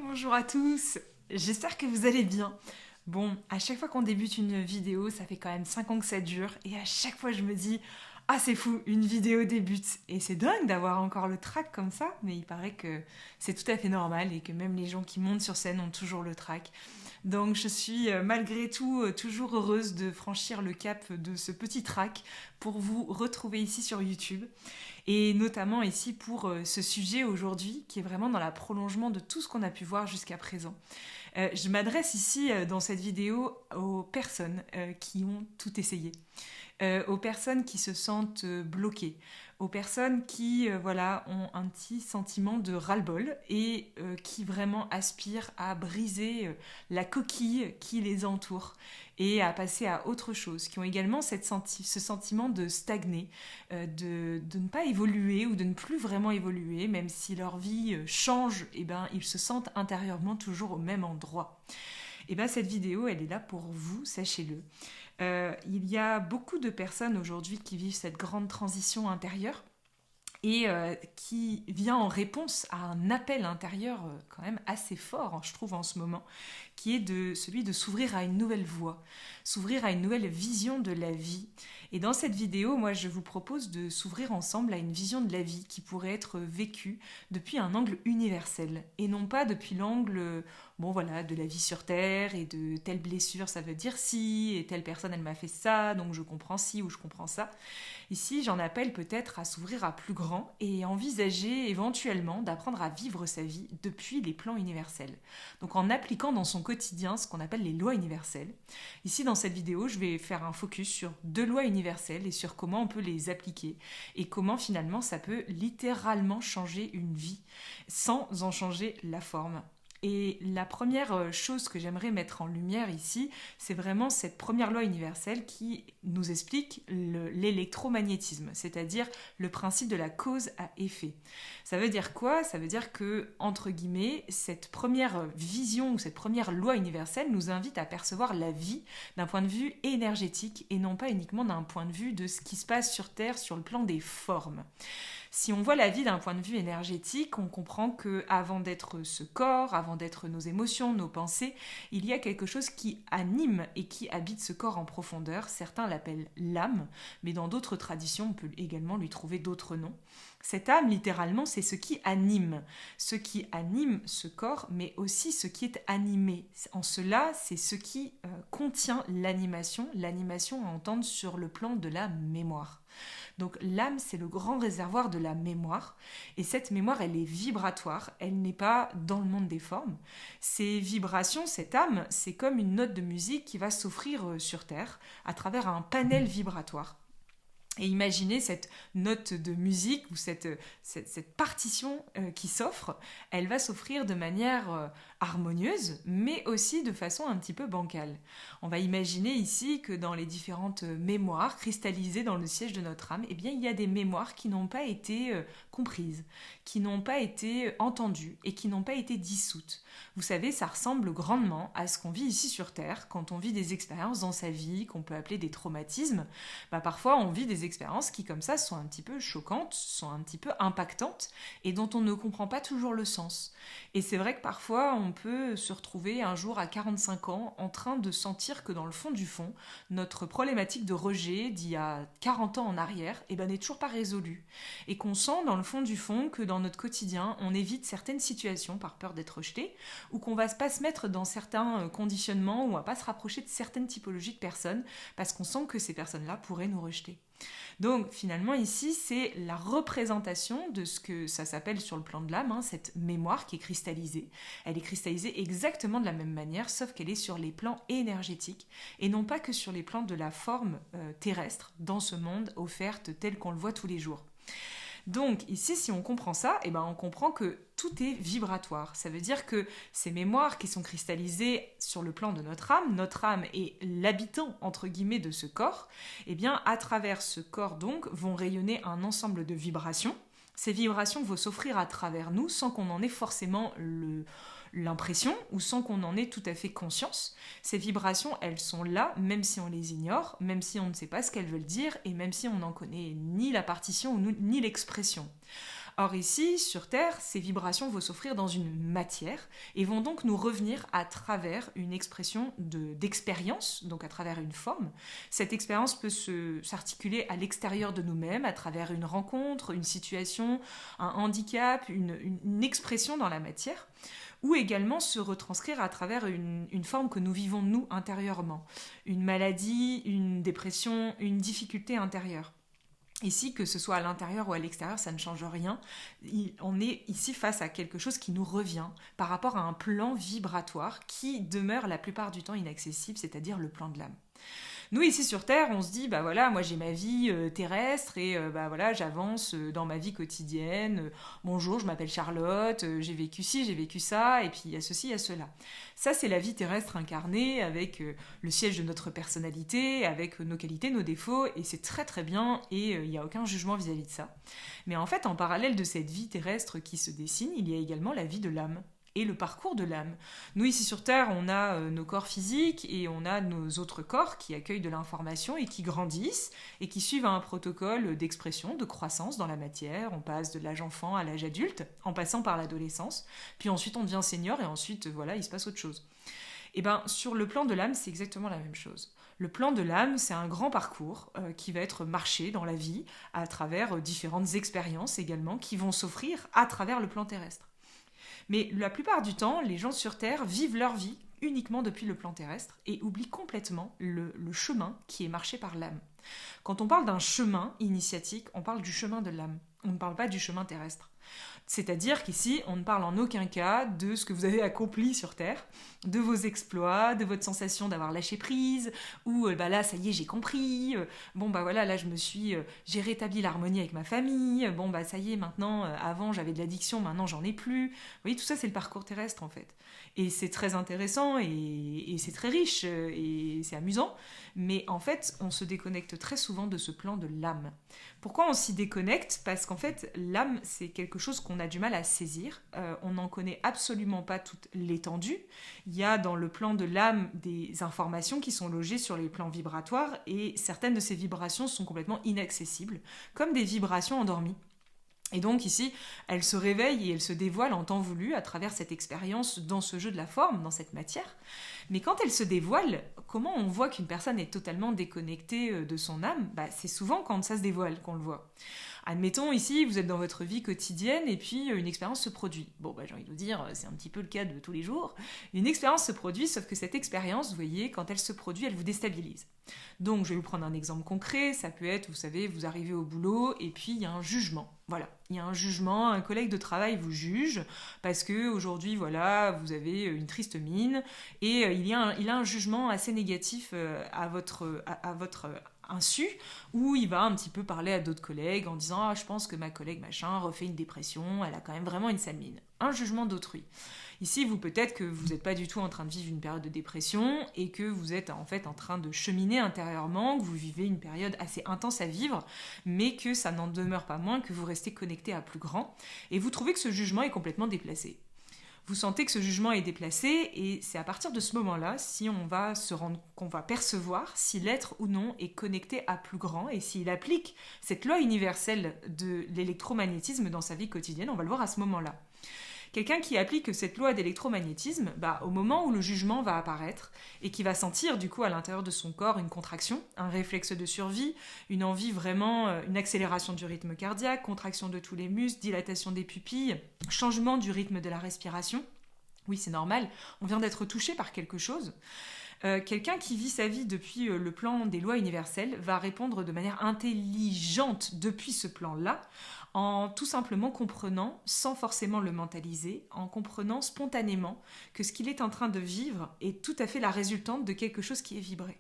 Bonjour à tous, j'espère que vous allez bien. Bon, à chaque fois qu'on débute une vidéo, ça fait quand même 5 ans que ça dure, et à chaque fois je me dis, ah c'est fou, une vidéo débute. Et c'est dingue d'avoir encore le trac comme ça, mais il paraît que c'est tout à fait normal et que même les gens qui montent sur scène ont toujours le trac. Donc je suis malgré tout toujours heureuse de franchir le cap de ce petit track pour vous retrouver ici sur YouTube et notamment ici pour ce sujet aujourd'hui qui est vraiment dans la prolongement de tout ce qu'on a pu voir jusqu'à présent. Je m'adresse ici dans cette vidéo aux personnes qui ont tout essayé, aux personnes qui se sentent bloquées, aux personnes qui voilà, ont un petit sentiment de ras-le-bol et qui vraiment aspirent à briser la coquille qui les entoure et à passer à autre chose, qui ont également ce sentiment de stagner, de ne pas évoluer ou de ne plus vraiment évoluer, même si leur vie change, et ben, ils se sentent intérieurement toujours au même endroit. Et ben, cette vidéo, elle est là pour vous, sachez-le. Il y a beaucoup de personnes aujourd'hui qui vivent cette grande transition intérieure et qui vient en réponse à un appel intérieur quand même assez fort, hein, je trouve, en ce moment, qui est celui de s'ouvrir à une nouvelle voie, s'ouvrir à une nouvelle vision de la vie. Et dans cette vidéo, moi, je vous propose de s'ouvrir ensemble à une vision de la vie qui pourrait être vécue depuis un angle universel, et non pas depuis l'angle, bon voilà, de la vie sur Terre et de telle blessure, ça veut dire ci, et telle personne, elle m'a fait ça, donc je comprends ci ou je comprends ça. Ici, j'en appelle peut-être à s'ouvrir à plus grand et envisager éventuellement d'apprendre à vivre sa vie depuis les plans universels. Donc en appliquant dans son quotidien ce qu'on appelle les lois universelles. Ici, dans cette vidéo, je vais faire un focus sur 2 lois universelles et sur comment on peut les appliquer et comment finalement ça peut littéralement changer une vie sans en changer la forme. Et la première chose que j'aimerais mettre en lumière ici, c'est vraiment cette première loi universelle qui nous explique l'électromagnétisme, c'est-à-dire le principe de la cause à effet. Ça veut dire quoi? Ça veut dire que, entre guillemets, cette première vision ou cette première loi universelle nous invite à percevoir la vie d'un point de vue énergétique et non pas uniquement d'un point de vue de ce qui se passe sur Terre sur le plan des formes. Si on voit la vie d'un point de vue énergétique, on comprend que avant d'être ce corps, avant d'être nos émotions, nos pensées, il y a quelque chose qui anime et qui habite ce corps en profondeur. Certains l'appellent l'âme, mais dans d'autres traditions, on peut également lui trouver d'autres noms. Cette âme, littéralement, c'est ce qui anime ce corps, mais aussi ce qui est animé. En cela, c'est ce qui contient l'animation à entendre sur le plan de la mémoire. Donc l'âme, c'est le grand réservoir de la mémoire. Et cette mémoire, elle est vibratoire. Elle n'est pas dans le monde des formes. Ces vibrations, cette âme, c'est comme une note de musique qui va s'offrir sur Terre à travers un panel vibratoire. Et imaginez cette note de musique ou cette partition qui s'offre, elle va s'offrir de manière harmonieuse, mais aussi de façon un petit peu bancale. On va imaginer ici que dans les différentes mémoires cristallisées dans le siège de notre âme, eh bien, il y a des mémoires qui n'ont pas été comprises, qui n'ont pas été entendues et qui n'ont pas été dissoutes. Vous savez, ça ressemble grandement à ce qu'on vit ici sur Terre, quand on vit des expériences dans sa vie, qu'on peut appeler des traumatismes. Parfois, on vit des expériences qui, comme ça, sont un petit peu choquantes, sont un petit peu impactantes et dont on ne comprend pas toujours le sens. Et c'est vrai que parfois, on peut se retrouver un jour à 45 ans en train de sentir que dans le fond du fond, notre problématique de rejet d'il y a 40 ans en arrière n'est toujours pas résolue. Et qu'on sent dans le fond du fond que dans notre quotidien, on évite certaines situations par peur d'être rejeté ou qu'on va pas se mettre dans certains conditionnements ou on va pas se rapprocher de certaines typologies de personnes parce qu'on sent que ces personnes-là pourraient nous rejeter. Donc finalement ici c'est la représentation de ce que ça s'appelle sur le plan de l'âme, cette mémoire qui est cristallisée. Elle est cristallisée exactement de la même manière sauf qu'elle est sur les plans énergétiques et non pas que sur les plans de la forme terrestre dans ce monde offerte tel qu'on le voit tous les jours. Donc ici, si on comprend ça, on comprend que tout est vibratoire. Ça veut dire que ces mémoires qui sont cristallisées sur le plan de notre âme est l'habitant, entre guillemets, de ce corps, à travers ce corps, donc, vont rayonner un ensemble de vibrations. Ces vibrations vont s'offrir à travers nous sans qu'on en ait forcément l'impression ou sans qu'on en ait tout à fait conscience. Ces vibrations, elles sont là, même si on les ignore, même si on ne sait pas ce qu'elles veulent dire et même si on n'en connaît ni la partition ni l'expression. Or ici, sur Terre, ces vibrations vont s'offrir dans une matière et vont donc nous revenir à travers une expression d'expérience, donc à travers une forme. Cette expérience peut s'articuler à l'extérieur de nous-mêmes, à travers une rencontre, une situation, un handicap, une expression dans la matière, ou également se retranscrire à travers une forme que nous vivons nous intérieurement, une maladie, une dépression, une difficulté intérieure. Ici, que ce soit à l'intérieur ou à l'extérieur, ça ne change rien. On est ici face à quelque chose qui nous revient par rapport à un plan vibratoire qui demeure la plupart du temps inaccessible, c'est-à-dire le plan de l'âme. Nous, ici sur Terre, on se dit, bah voilà, moi j'ai ma vie terrestre et bah voilà, j'avance dans ma vie quotidienne. Bonjour, je m'appelle Charlotte, j'ai vécu ci, j'ai vécu ça, et puis il y a ceci, il y a cela. Ça, c'est la vie terrestre incarnée avec le siège de notre personnalité, avec nos qualités, nos défauts, et c'est très très bien et il n'y a aucun jugement vis-à-vis de ça. Mais en fait, en parallèle de cette vie terrestre qui se dessine, il y a également la vie de l'âme et le parcours de l'âme. Nous, ici sur Terre, on a nos corps physiques et on a nos autres corps qui accueillent de l'information et qui grandissent et qui suivent un protocole d'expression, de croissance dans la matière. On passe de l'âge enfant à l'âge adulte, en passant par l'adolescence. Puis ensuite, on devient senior et ensuite, voilà, il se passe autre chose. Et bien, sur le plan de l'âme, c'est exactement la même chose. Le plan de l'âme, c'est un grand parcours qui va être marché dans la vie à travers différentes expériences également qui vont s'offrir à travers le plan terrestre. Mais la plupart du temps, les gens sur Terre vivent leur vie uniquement depuis le plan terrestre et oublient complètement le chemin qui est marché par l'âme. Quand on parle d'un chemin initiatique, on parle du chemin de l'âme. On ne parle pas du chemin terrestre. C'est-à-dire qu'ici, on ne parle en aucun cas de ce que vous avez accompli sur Terre, de vos exploits, de votre sensation d'avoir lâché prise, ou bah là, ça y est, j'ai compris, bon bah voilà, là j'ai rétabli l'harmonie avec ma famille, bon bah ça y est, maintenant, avant j'avais de l'addiction, maintenant j'en ai plus. Vous voyez, tout ça c'est le parcours terrestre en fait. Et c'est très intéressant et c'est très riche et c'est amusant, mais en fait, on se déconnecte très souvent de ce plan de l'âme. Pourquoi on s'y déconnecte ? Parce qu'en fait, l'âme, c'est quelque chose qu'on a du mal à saisir. On n'en connaît absolument pas toute l'étendue. Il y a dans le plan de l'âme des informations qui sont logées sur les plans vibratoires et certaines de ces vibrations sont complètement inaccessibles, comme des vibrations endormies. Et donc ici, elle se réveille et elle se dévoile en temps voulu à travers cette expérience dans ce jeu de la forme, dans cette matière. Mais quand elle se dévoile, comment on voit qu'une personne est totalement déconnectée de son âme ? C'est souvent quand ça se dévoile qu'on le voit. Admettons ici, vous êtes dans votre vie quotidienne et puis une expérience se produit. Bon, j'ai envie de vous dire, c'est un petit peu le cas de tous les jours. Une expérience se produit, sauf que cette expérience, vous voyez, quand elle se produit, elle vous déstabilise. Donc, je vais vous prendre un exemple concret. Ça peut être, vous savez, vous arrivez au boulot et puis il y a un jugement. Voilà, il y a un jugement, un collègue de travail vous juge parce que aujourd'hui, voilà, vous avez une triste mine et il a un jugement assez négatif à votre insu, où il va un petit peu parler à d'autres collègues en disant « Ah, je pense que ma collègue machin refait une dépression, elle a quand même vraiment une sale mine. » Un jugement d'autrui. Ici, vous peut-être que vous n'êtes pas du tout en train de vivre une période de dépression et que vous êtes en fait en train de cheminer intérieurement, que vous vivez une période assez intense à vivre, mais que ça n'en demeure pas moins que vous restez connecté à plus grand et vous trouvez que ce jugement est complètement déplacé. Vous sentez que ce jugement est déplacé et c'est à partir de ce moment-là qu'on va percevoir si l'être ou non est connecté à plus grand et s'il applique cette loi universelle de l'électromagnétisme dans sa vie quotidienne. On va le voir à ce moment-là. Quelqu'un qui applique cette loi d'électromagnétisme, au moment où le jugement va apparaître et qui va sentir du coup à l'intérieur de son corps une contraction, un réflexe de survie, une envie vraiment, une accélération du rythme cardiaque, contraction de tous les muscles, dilatation des pupilles, changement du rythme de la respiration. Oui, c'est normal, on vient d'être touché par quelque chose. Quelqu'un qui vit sa vie depuis le plan des lois universelles va répondre de manière intelligente depuis ce plan-là, en tout simplement comprenant, sans forcément le mentaliser, en comprenant spontanément que ce qu'il est en train de vivre est tout à fait la résultante de quelque chose qui est vibré.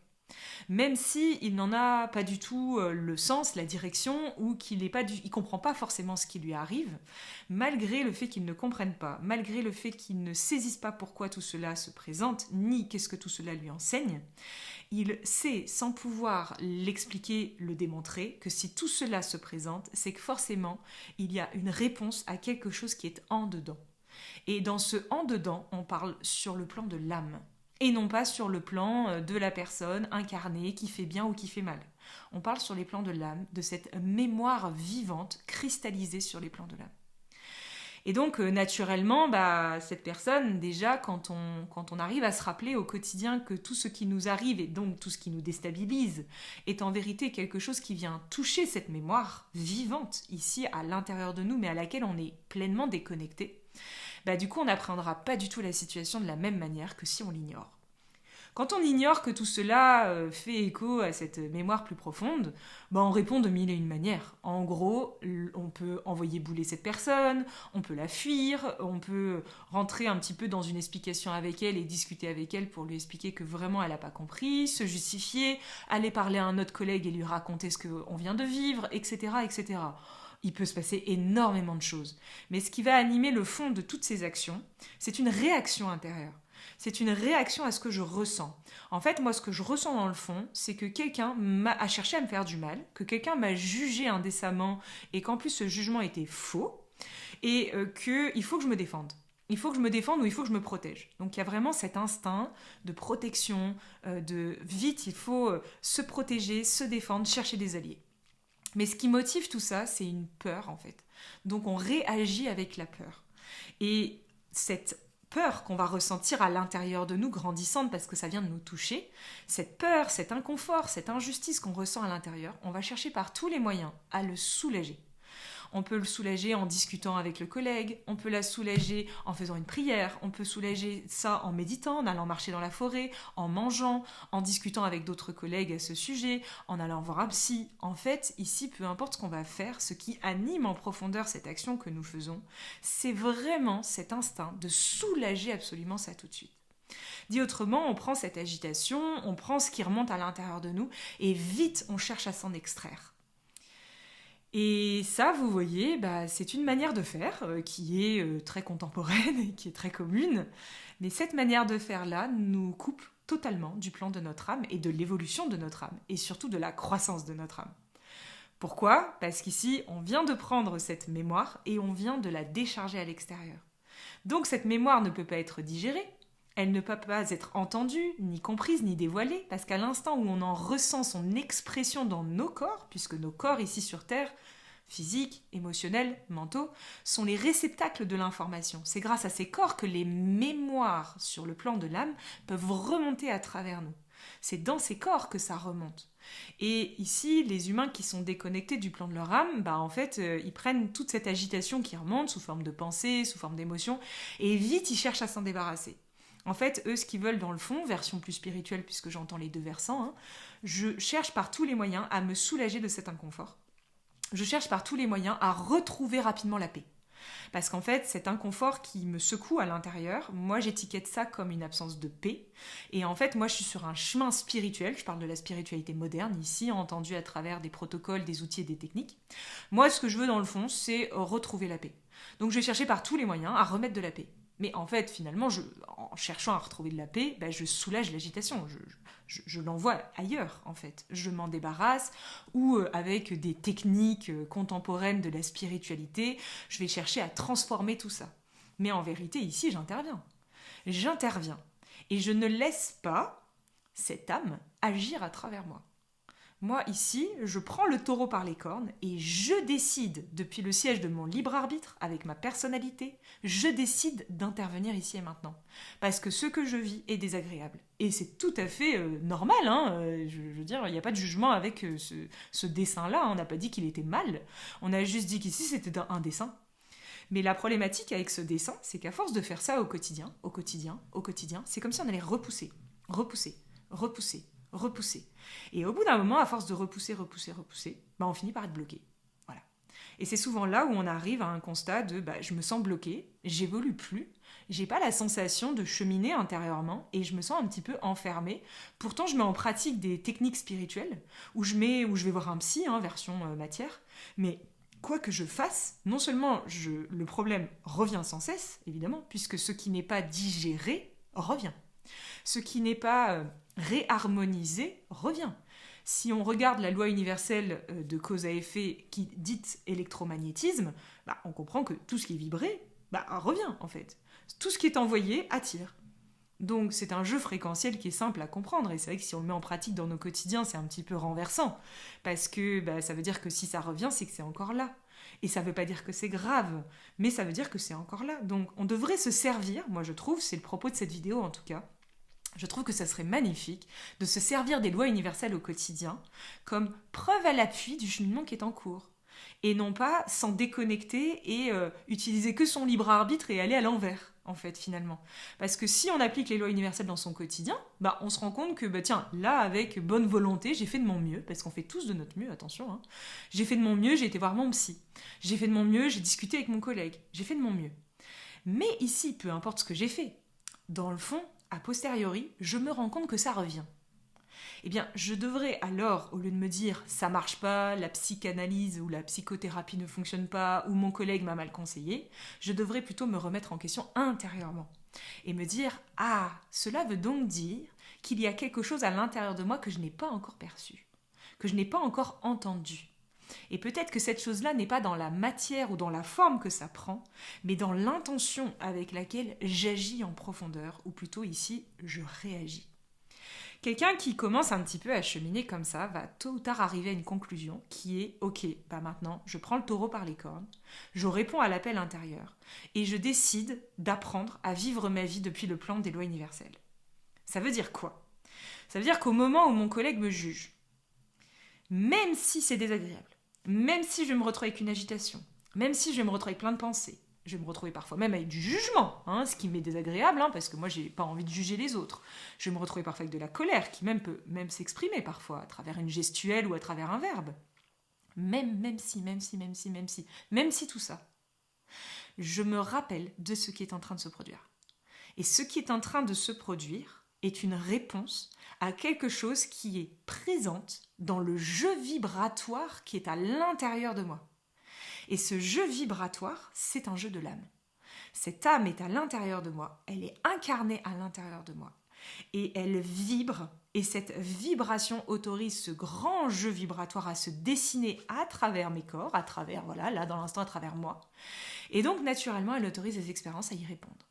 Même s'il n'en a pas du tout le sens, la direction, ou qu'il ne comprend pas forcément ce qui lui arrive, malgré le fait qu'il ne comprenne pas, malgré le fait qu'il ne saisisse pas pourquoi tout cela se présente, ni qu'est-ce que tout cela lui enseigne, il sait, sans pouvoir l'expliquer, le démontrer, que si tout cela se présente, c'est que forcément, il y a une réponse à quelque chose qui est en dedans. Et dans ce en dedans, on parle sur le plan de l'âme. Et non pas sur le plan de la personne incarnée qui fait bien ou qui fait mal. On parle sur les plans de l'âme, de cette mémoire vivante cristallisée sur les plans de l'âme. Et donc, naturellement, cette personne, déjà, quand on arrive à se rappeler au quotidien que tout ce qui nous arrive, et donc tout ce qui nous déstabilise, est en vérité quelque chose qui vient toucher cette mémoire vivante, ici, à l'intérieur de nous, mais à laquelle on est pleinement déconnecté, du coup, on n'appréhendra pas du tout la situation de la même manière que si on l'ignore. Quand on ignore que tout cela fait écho à cette mémoire plus profonde, on répond de mille et une manières. En gros, on peut envoyer bouler cette personne, on peut la fuir, on peut rentrer un petit peu dans une explication avec elle et discuter avec elle pour lui expliquer que vraiment elle n'a pas compris, se justifier, aller parler à un autre collègue et lui raconter ce qu'on vient de vivre, etc., etc. Il peut se passer énormément de choses. Mais ce qui va animer le fond de toutes ces actions, c'est une réaction intérieure. C'est une réaction à ce que je ressens. En fait, moi, ce que je ressens dans le fond, c'est que quelqu'un a cherché à me faire du mal, que quelqu'un m'a jugé indécemment et qu'en plus ce jugement était faux et qu'il faut que je me défende. Il faut que je me défende ou il faut que je me protège. Donc il y a vraiment cet instinct de protection, de vite, il faut se protéger, se défendre, chercher des alliés. Mais ce qui motive tout ça, c'est une peur en fait. Donc on réagit avec la peur. Et cette peur qu'on va ressentir à l'intérieur de nous, grandissante parce que ça vient de nous toucher, cette peur, cet inconfort, cette injustice qu'on ressent à l'intérieur, on va chercher par tous les moyens à le soulager. On peut le soulager en discutant avec le collègue, on peut la soulager en faisant une prière, on peut soulager ça en méditant, en allant marcher dans la forêt, en mangeant, en discutant avec d'autres collègues à ce sujet, en allant voir un psy. En fait, ici, peu importe ce qu'on va faire, ce qui anime en profondeur cette action que nous faisons, c'est vraiment cet instinct de soulager absolument ça tout de suite. Dit autrement, on prend cette agitation, on prend ce qui remonte à l'intérieur de nous et vite on cherche à s'en extraire. Et ça, vous voyez, c'est une manière de faire qui est très contemporaine et qui est très commune. Mais cette manière de faire-là nous coupe totalement du plan de notre âme et de l'évolution de notre âme, et surtout de la croissance de notre âme. Pourquoi ? Parce qu'ici, on vient de prendre cette mémoire et on vient de la décharger à l'extérieur. Donc cette mémoire ne peut pas être digérée, elle ne peut pas être entendue, ni comprise, ni dévoilée, parce qu'à l'instant où on en ressent son expression dans nos corps, puisque nos corps ici sur Terre, physiques, émotionnels, mentaux, sont les réceptacles de l'information. C'est grâce à ces corps que les mémoires sur le plan de l'âme peuvent remonter à travers nous. C'est dans ces corps que ça remonte. Et ici, les humains qui sont déconnectés du plan de leur âme, en fait, ils prennent toute cette agitation qui remonte sous forme de pensée, sous forme d'émotion, et vite ils cherchent à s'en débarrasser. En fait, eux, ce qu'ils veulent dans le fond, version plus spirituelle puisque j'entends les deux versants, je cherche par tous les moyens à me soulager de cet inconfort. Je cherche par tous les moyens à retrouver rapidement la paix. Parce qu'en fait, cet inconfort qui me secoue à l'intérieur, moi j'étiquette ça comme une absence de paix. Et en fait, moi je suis sur un chemin spirituel, je parle de la spiritualité moderne ici, entendue à travers des protocoles, des outils et des techniques. Moi, ce que je veux dans le fond, c'est retrouver la paix. Donc je vais chercher par tous les moyens à remettre de la paix. Mais en fait, finalement, en cherchant à retrouver de la paix, je soulage l'agitation. Je l'envoie ailleurs, en fait. Je m'en débarrasse, ou avec des techniques contemporaines de la spiritualité, je vais chercher à transformer tout ça. Mais en vérité, ici, j'interviens. J'interviens. Et je ne laisse pas cette âme agir à travers moi. Moi, ici, je prends le taureau par les cornes et je décide, depuis le siège de mon libre arbitre, avec ma personnalité, je décide d'intervenir ici et maintenant. Parce que ce que je vis est désagréable. Et c'est tout à fait normal, je veux dire, il n'y a pas de jugement avec ce dessin-là, on n'a pas dit qu'il était mal, on a juste dit qu'ici c'était un dessin. Mais la problématique avec ce dessin, c'est qu'à force de faire ça au quotidien, c'est comme si on allait repousser. Et au bout d'un moment, à force de repousser, on finit par être bloqué. Voilà. Et c'est souvent là où on arrive à un constat de je me sens bloqué, j'évolue plus, j'ai pas la sensation de cheminer intérieurement et je me sens un petit peu enfermée. Pourtant, je mets en pratique des techniques spirituelles où je vais voir un psy, version matière, mais quoi que je fasse, non seulement le problème revient sans cesse, évidemment, puisque ce qui n'est pas digéré revient. Ce qui n'est pas réharmonisé revient. Si on regarde la loi universelle de cause à effet qui dite électromagnétisme, on comprend que tout ce qui est vibré revient en fait. Tout ce qui est envoyé attire. Donc c'est un jeu fréquentiel qui est simple à comprendre et c'est vrai que si on le met en pratique dans nos quotidiens, c'est un petit peu renversant parce que ça veut dire que si ça revient, c'est que c'est encore là. Et ça ne veut pas dire que c'est grave, mais ça veut dire que c'est encore là. Donc on devrait se servir, moi je trouve, c'est le propos de cette vidéo en tout cas, je trouve que ça serait magnifique de se servir des lois universelles au quotidien comme preuve à l'appui du cheminement qui est en cours. Et non pas s'en déconnecter et utiliser que son libre arbitre et aller à l'envers, en fait, finalement. Parce que si on applique les lois universelles dans son quotidien, bah, on se rend compte que, bah, tiens, là, avec bonne volonté, j'ai fait de mon mieux, parce qu'on fait tous de notre mieux, attention, hein. J'ai fait de mon mieux, j'ai été voir mon psy. J'ai fait de mon mieux, j'ai discuté avec mon collègue. J'ai fait de mon mieux. Mais ici, peu importe ce que j'ai fait, dans le fond, a posteriori, je me rends compte que ça revient. Eh bien, je devrais alors, au lieu de me dire ça marche pas, la psychanalyse ou la psychothérapie ne fonctionne pas, ou mon collègue m'a mal conseillé, je devrais plutôt me remettre en question intérieurement et me dire ah, cela veut donc dire qu'il y a quelque chose à l'intérieur de moi que je n'ai pas encore perçu, que je n'ai pas encore entendu. Et peut-être que cette chose-là n'est pas dans la matière ou dans la forme que ça prend, mais dans l'intention avec laquelle j'agis en profondeur, ou plutôt ici, je réagis. Quelqu'un qui commence un petit peu à cheminer comme ça va tôt ou tard arriver à une conclusion qui est ok, bah maintenant je prends le taureau par les cornes, je réponds à l'appel intérieur et je décide d'apprendre à vivre ma vie depuis le plan des lois universelles. Ça veut dire quoi ? Ça veut dire qu'au moment où mon collègue me juge, même si c'est désagréable, même si je me retrouve avec une agitation, même si je me retrouve avec plein de pensées, je vais me retrouver parfois même avec du jugement, hein, ce qui m'est désagréable, hein, parce que moi j'ai pas envie de juger les autres. Je vais me retrouver parfois avec de la colère, qui même peut même s'exprimer parfois, à travers une gestuelle ou à travers un verbe. Même si tout ça, je me rappelle de ce qui est en train de se produire. Et ce qui est en train de se produire est une réponse à quelque chose qui est présente dans le jeu vibratoire qui est à l'intérieur de moi. Et ce jeu vibratoire, c'est un jeu de l'âme. Cette âme est à l'intérieur de moi, elle est incarnée à l'intérieur de moi. Et elle vibre, et cette vibration autorise ce grand jeu vibratoire à se dessiner à travers mes corps, à travers, voilà, là dans l'instant à travers moi. Et donc naturellement, elle autorise les expériences à y répondre.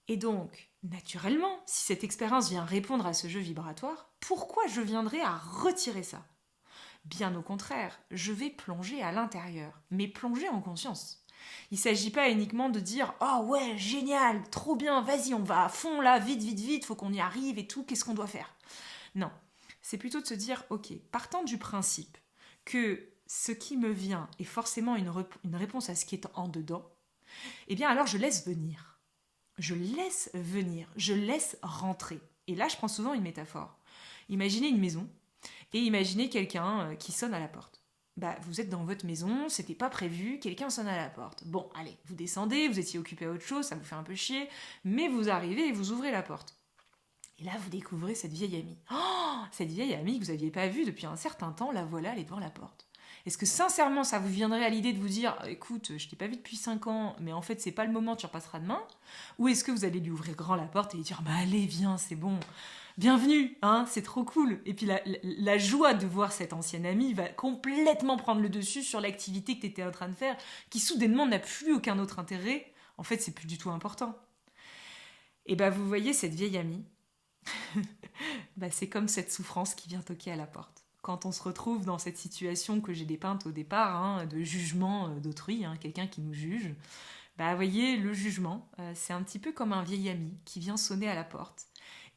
Et donc, naturellement, si cette expérience vient répondre à ce jeu vibratoire, pourquoi je viendrais à retirer ça ? Bien au contraire, je vais plonger à l'intérieur, mais plonger en conscience. Il ne s'agit pas uniquement de dire « Oh ouais, génial, trop bien, vas-y, on va à fond là, vite, faut qu'on y arrive et tout, qu'est-ce qu'on doit faire ?» Non, c'est plutôt de se dire « Ok, partant du principe que ce qui me vient est forcément une réponse à ce qui est en dedans, eh bien alors je laisse venir. Je laisse rentrer. » Et là, je prends souvent une métaphore. Imaginez une maison. Et imaginez quelqu'un qui sonne à la porte. Bah, vous êtes dans votre maison, c'était pas prévu, quelqu'un sonne à la porte. Bon, allez, vous descendez, vous étiez occupé à autre chose, ça vous fait un peu chier, mais vous arrivez et vous ouvrez la porte. Et là, vous découvrez cette vieille amie. Oh, cette vieille amie que vous n'aviez pas vue depuis un certain temps, la voilà, elle est devant la porte. Est-ce que sincèrement, ça vous viendrait à l'idée de vous dire « Écoute, je t'ai pas vue depuis 5 ans, mais en fait, c'est pas le moment, tu repasseras demain ?» Ou est-ce que vous allez lui ouvrir grand la porte et lui dire « Bah allez, viens, c'est bon !» Bienvenue, hein, c'est trop cool. Et puis la joie de voir cette ancienne amie va complètement prendre le dessus sur l'activité que tu étais en train de faire, qui soudainement n'a plus aucun autre intérêt. En fait, c'est plus du tout important. Et bah vous voyez cette vieille amie, bah, c'est comme cette souffrance qui vient toquer à la porte. Quand on se retrouve dans cette situation que j'ai dépeinte au départ, hein, de jugement d'autrui, hein, quelqu'un qui nous juge, bah vous voyez, le jugement, c'est un petit peu comme un vieil ami qui vient sonner à la porte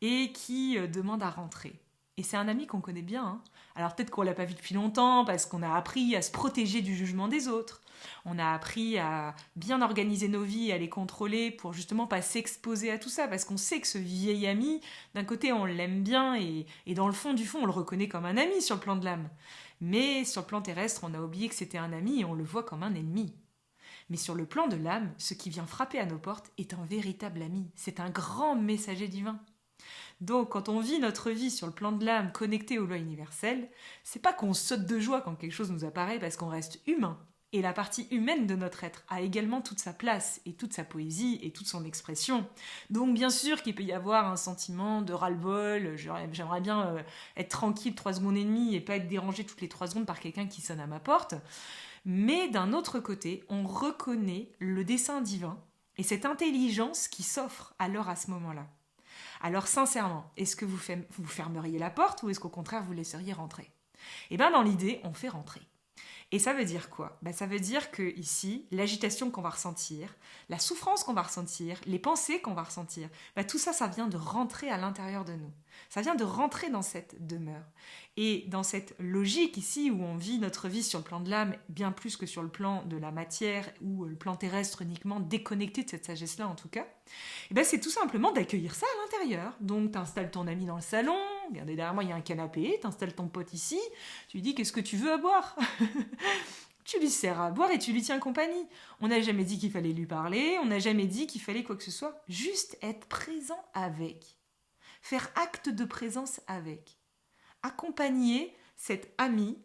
et qui demande à rentrer. Et c'est un ami qu'on connaît bien. Hein. Alors peut-être qu'on ne l'a pas vu depuis longtemps parce qu'on a appris à se protéger du jugement des autres. On a appris à bien organiser nos vies, à les contrôler pour justement pas s'exposer à tout ça. Parce qu'on sait que ce vieil ami, d'un côté on l'aime bien et dans le fond du fond on le reconnaît comme un ami sur le plan de l'âme. Mais sur le plan terrestre on a oublié que c'était un ami et on le voit comme un ennemi. Mais sur le plan de l'âme, ce qui vient frapper à nos portes est un véritable ami. C'est un grand messager divin. Donc, quand on vit notre vie sur le plan de l'âme connecté aux lois universelles, c'est pas qu'on saute de joie quand quelque chose nous apparaît parce qu'on reste humain. Et la partie humaine de notre être a également toute sa place et toute sa poésie et toute son expression. Donc bien sûr qu'il peut y avoir un sentiment de ras-le-bol, j'aimerais bien être tranquille 3 secondes et demie et pas être dérangé toutes les 3 secondes par quelqu'un qui sonne à ma porte. Mais d'un autre côté, on reconnaît le dessein divin et cette intelligence qui s'offre alors à ce moment-là. Alors sincèrement, est-ce que vous fermeriez la porte ou est-ce qu'au contraire vous laisseriez rentrer ? Eh bien dans l'idée, on fait rentrer. Et ça veut dire quoi? Ça veut dire que ici, l'agitation qu'on va ressentir, la souffrance qu'on va ressentir, les pensées qu'on va ressentir, tout ça, ça vient de rentrer à l'intérieur de nous. Ça vient de rentrer dans cette demeure. Et dans cette logique ici, où on vit notre vie sur le plan de l'âme, bien plus que sur le plan de la matière, ou le plan terrestre uniquement, déconnecté de cette sagesse-là en tout cas, c'est tout simplement d'accueillir ça à l'intérieur. Donc t'installes ton ami dans le salon, regardez derrière moi il y a un canapé, t'installes ton pote ici, tu lui dis qu'est-ce que tu veux à boire. Tu lui sers à boire et tu lui tiens compagnie. On n'a jamais dit qu'il fallait lui parler, on n'a jamais dit qu'il fallait quoi que ce soit. Juste être présent avec. Faire acte de présence avec. Accompagner cet ami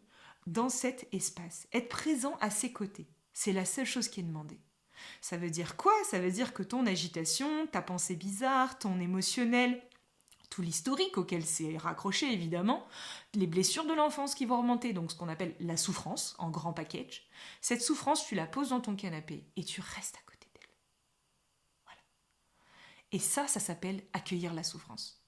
dans cet espace. Être présent à ses côtés. C'est la seule chose qui est demandée. Ça veut dire quoi? Ça veut dire que ton agitation, ta pensée bizarre, ton émotionnel, tout l'historique auquel c'est raccroché évidemment, les blessures de l'enfance qui vont remonter, donc ce qu'on appelle la souffrance en grand package, cette souffrance tu la poses dans ton canapé et tu restes à côté d'elle. Voilà. Et ça s'appelle accueillir la souffrance.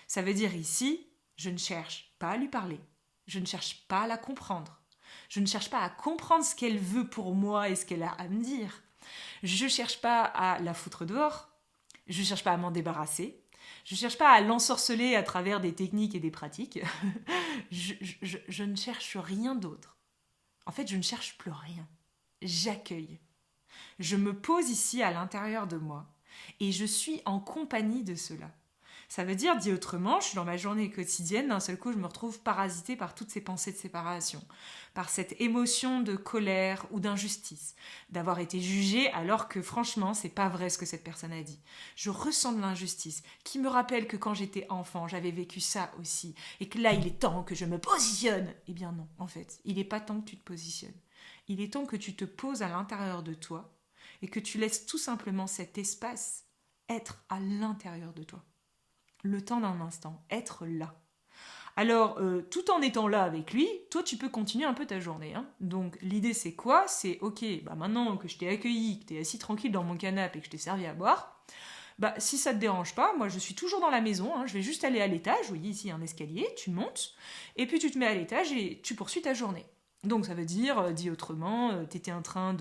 Ça veut dire ici, je ne cherche pas à lui parler, je ne cherche pas à la comprendre, je ne cherche pas à comprendre ce qu'elle veut pour moi et ce qu'elle a à me dire. Je ne cherche pas à la foutre dehors, je ne cherche pas à m'en débarrasser, je ne cherche pas à l'ensorceler à travers des techniques et des pratiques. Je ne cherche rien d'autre. En fait, je ne cherche plus rien. J'accueille. Je me pose ici à l'intérieur de moi et je suis en compagnie de cela. Ça veut dire, dit autrement, je suis dans ma journée quotidienne, d'un seul coup je me retrouve parasitée par toutes ces pensées de séparation, par cette émotion de colère ou d'injustice, d'avoir été jugée alors que franchement c'est pas vrai ce que cette personne a dit. Je ressens de l'injustice qui me rappelle que quand j'étais enfant j'avais vécu ça aussi et que là il est temps que je me positionne. Eh bien non, en fait, il n'est pas temps que tu te positionnes. Il est temps que tu te poses à l'intérieur de toi et que tu laisses tout simplement cet espace être à l'intérieur de toi. Le temps d'un instant, être là. Alors, tout en étant là avec lui, toi tu peux continuer un peu ta journée. Donc l'idée c'est quoi? C'est ok, maintenant que je t'ai accueilli, que t'es assis tranquille dans mon canapé et que je t'ai servi à boire, si ça te dérange pas, moi je suis toujours dans la maison, je vais juste aller à l'étage, vous voyez ici un escalier, tu montes, et puis tu te mets à l'étage et tu poursuis ta journée. Donc ça veut dire, dit autrement, t'étais en train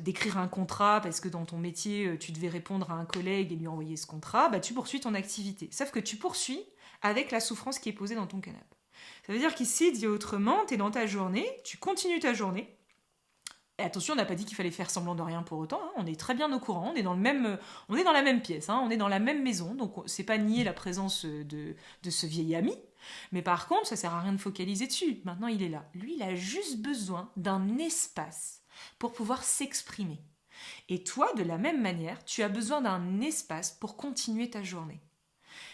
d'écrire un contrat parce que dans ton métier, tu devais répondre à un collègue et lui envoyer ce contrat, tu poursuis ton activité. Sauf que tu poursuis avec la souffrance qui est posée dans ton canapé. Ça veut dire qu'ici, dit autrement, tu es dans ta journée, tu continues ta journée. Et attention, on n'a pas dit qu'il fallait faire semblant de rien pour autant, on est très bien au courant, on est dans la même pièce, on est dans la même maison, donc c'est pas nier la présence de ce vieil ami. Mais par contre, ça sert à rien de focaliser dessus. Maintenant, il est là. Lui, il a juste besoin d'un espace pour pouvoir s'exprimer. Et toi, de la même manière, tu as besoin d'un espace pour continuer ta journée.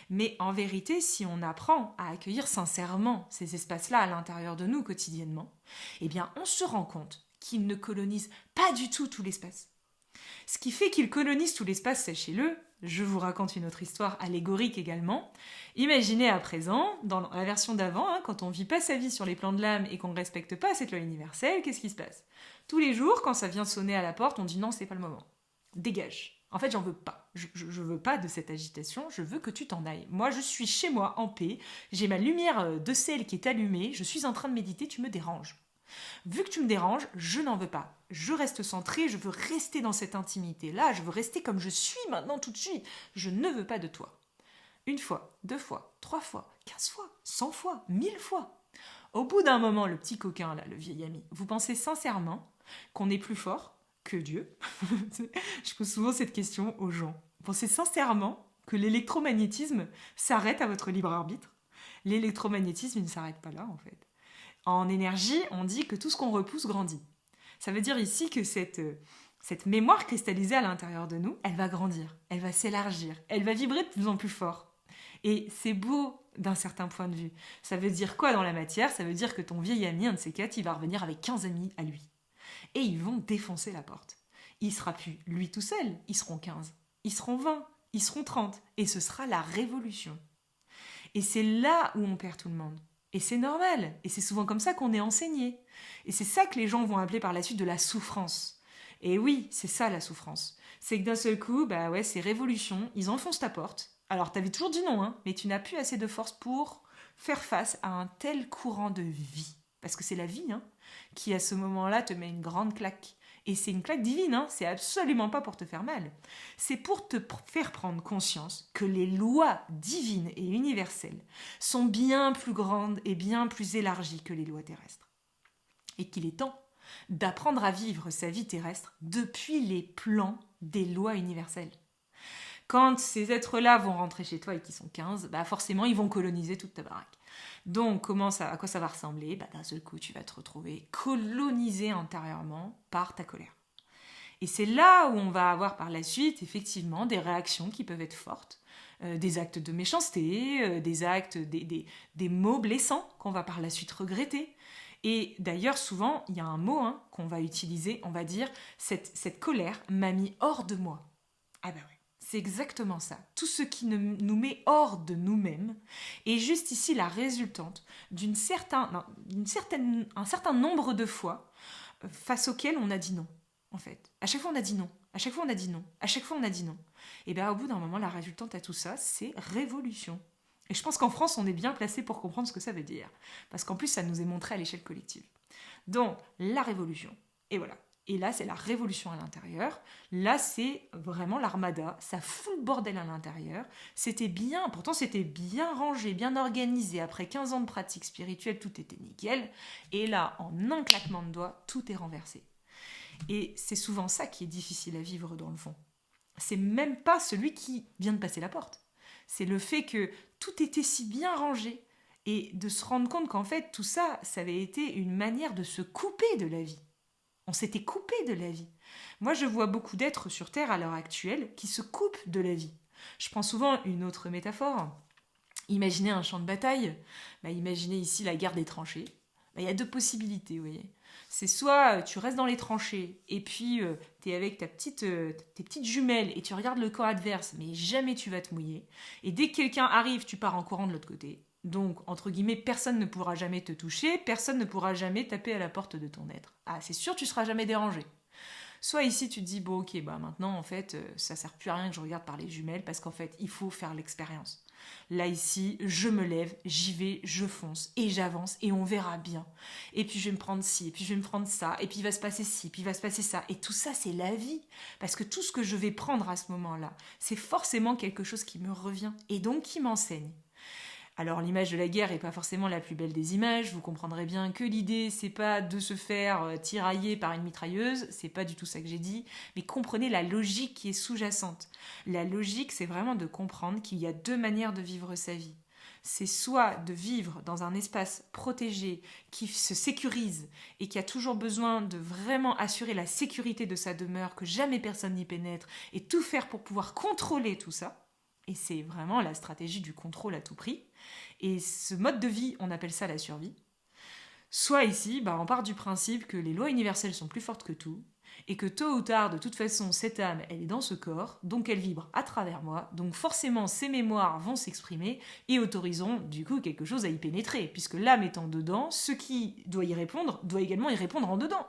Mais en vérité, si on apprend à accueillir sincèrement ces espaces-là à l'intérieur de nous quotidiennement, on se rend compte qu'ils ne colonisent pas du tout l'espace. Ce qui fait qu'ils colonisent tout l'espace, sachez-le, je vous raconte une autre histoire allégorique également. Imaginez à présent, dans la version d'avant, quand on ne vit pas sa vie sur les plans de l'âme et qu'on ne respecte pas cette loi universelle, qu'est-ce qui se passe? Tous les jours, quand ça vient sonner à la porte, on dit non, c'est pas le moment. Dégage. En fait, j'en veux pas. Je veux pas de cette agitation, je veux que tu t'en ailles. Moi, je suis chez moi, en paix, j'ai ma lumière de sel qui est allumée, je suis en train de méditer, tu me déranges. Vu que tu me déranges, je n'en veux pas. Je reste centrée, je veux rester dans cette intimité-là, je veux rester comme je suis maintenant tout de suite. Je ne veux pas de toi. 1 fois, 2 fois, 3 fois, 15 fois, 100 fois, 1000 fois. Au bout d'un moment, le petit coquin, là, le vieil ami, vous pensez sincèrement qu'on est plus fort que Dieu? Je pose souvent cette question aux gens. Vous pensez sincèrement que l'électromagnétisme s'arrête à votre libre arbitre? L'électromagnétisme, il ne s'arrête pas là, en fait. En énergie, on dit que tout ce qu'on repousse grandit. Ça veut dire ici que cette mémoire cristallisée à l'intérieur de nous, elle va grandir, elle va s'élargir, elle va vibrer de plus en plus fort. Et c'est beau d'un certain point de vue. Ça veut dire quoi dans la matière? Ça veut dire que ton vieil ami, un de ces 4, il va revenir avec 15 amis à lui. Et ils vont défoncer la porte. Il sera plus lui tout seul, ils seront 15, ils seront 20, ils seront 30. Et ce sera la révolution. Et c'est là où on perd tout le monde. Et c'est normal, et c'est souvent comme ça qu'on est enseigné. Et c'est ça que les gens vont appeler par la suite de la souffrance. Et oui, c'est ça la souffrance. C'est que d'un seul coup, c'est révolution, ils enfoncent ta porte. Alors t'avais toujours dit non, mais tu n'as plus assez de force pour faire face à un tel courant de vie. parce que c'est la vie qui à ce moment-là te met une grande claque. Et c'est une claque divine, c'est absolument pas pour te faire mal. C'est pour te faire prendre conscience que les lois divines et universelles sont bien plus grandes et bien plus élargies que les lois terrestres. Et qu'il est temps d'apprendre à vivre sa vie terrestre depuis les plans des lois universelles. Quand ces êtres-là vont rentrer chez toi et qu'ils sont 15, forcément ils vont coloniser toute ta baraque. Donc à quoi ça va ressembler ? D'un seul coup tu vas te retrouver colonisé intérieurement par ta colère. Et c'est là où on va avoir par la suite effectivement des réactions qui peuvent être fortes, des actes de méchanceté, des actes, des mots blessants qu'on va par la suite regretter. Et d'ailleurs, souvent, il y a un mot qu'on va utiliser, on va dire « cette colère m'a mis hors de moi ». Ah ouais, c'est exactement ça. Tout ce qui nous met hors de nous-mêmes est juste ici la résultante un certain nombre de fois face auxquelles on a dit non, en fait. À chaque fois, on a dit non. À chaque fois, on a dit non. À chaque fois, on a dit non. Et au bout d'un moment, la résultante à tout ça, c'est révolution. Et je pense qu'en France, on est bien placé pour comprendre ce que ça veut dire. Parce qu'en plus, ça nous est montré à l'échelle collective. Donc, la révolution. Et voilà. Et là, c'est la révolution à l'intérieur. Là, c'est vraiment l'armada. Ça fout le bordel à l'intérieur. Pourtant, c'était bien rangé, bien organisé. Après 15 ans de pratique spirituelle, tout était nickel. Et là, en un claquement de doigts, tout est renversé. Et c'est souvent ça qui est difficile à vivre dans le fond. C'est même pas celui qui vient de passer la porte. C'est le fait que tout était si bien rangé et de se rendre compte qu'en fait, tout ça, ça avait été une manière de se couper de la vie. On s'était coupé de la vie. Moi, je vois beaucoup d'êtres sur Terre à l'heure actuelle qui se coupent de la vie. Je prends souvent une autre métaphore. Imaginez un champ de bataille. Imaginez ici la guerre des tranchées. Il y a deux possibilités, vous voyez. C'est soit tu restes dans les tranchées et puis tu es avec tes petites jumelles et tu regardes le camp adverse, mais jamais tu vas te mouiller. Et dès que quelqu'un arrive, tu pars en courant de l'autre côté. Donc, entre guillemets, personne ne pourra jamais te toucher, personne ne pourra jamais taper à la porte de ton être. Ah, c'est sûr, tu seras jamais dérangé. Soit ici, tu te dis, bon, ok, maintenant, en fait, ça sert plus à rien que je regarde par les jumelles parce qu'en fait, il faut faire l'expérience. Là, ici, je me lève, j'y vais, je fonce et j'avance et on verra bien. Et puis, je vais me prendre ci, et puis je vais me prendre ça, et puis il va se passer ci, puis il va se passer ça. Et tout ça, c'est la vie. Parce que tout ce que je vais prendre à ce moment-là, c'est forcément quelque chose qui me revient et donc qui m'enseigne. Alors l'image de la guerre n'est pas forcément la plus belle des images, vous comprendrez bien que l'idée c'est pas de se faire tirailler par une mitrailleuse, c'est pas du tout ça que j'ai dit, mais comprenez la logique qui est sous-jacente. La logique c'est vraiment de comprendre qu'il y a deux manières de vivre sa vie. C'est soit de vivre dans un espace protégé qui se sécurise et qui a toujours besoin de vraiment assurer la sécurité de sa demeure, que jamais personne n'y pénètre et tout faire pour pouvoir contrôler tout ça. Et c'est vraiment la stratégie du contrôle à tout prix. Et ce mode de vie, on appelle ça la survie. Soit ici, on part du principe que les lois universelles sont plus fortes que tout, et que tôt ou tard, de toute façon, cette âme, elle est dans ce corps, donc elle vibre à travers moi, donc forcément, ces mémoires vont s'exprimer, et autorisons, du coup, quelque chose à y pénétrer, puisque l'âme étant dedans, ce qui doit y répondre, doit également y répondre en dedans.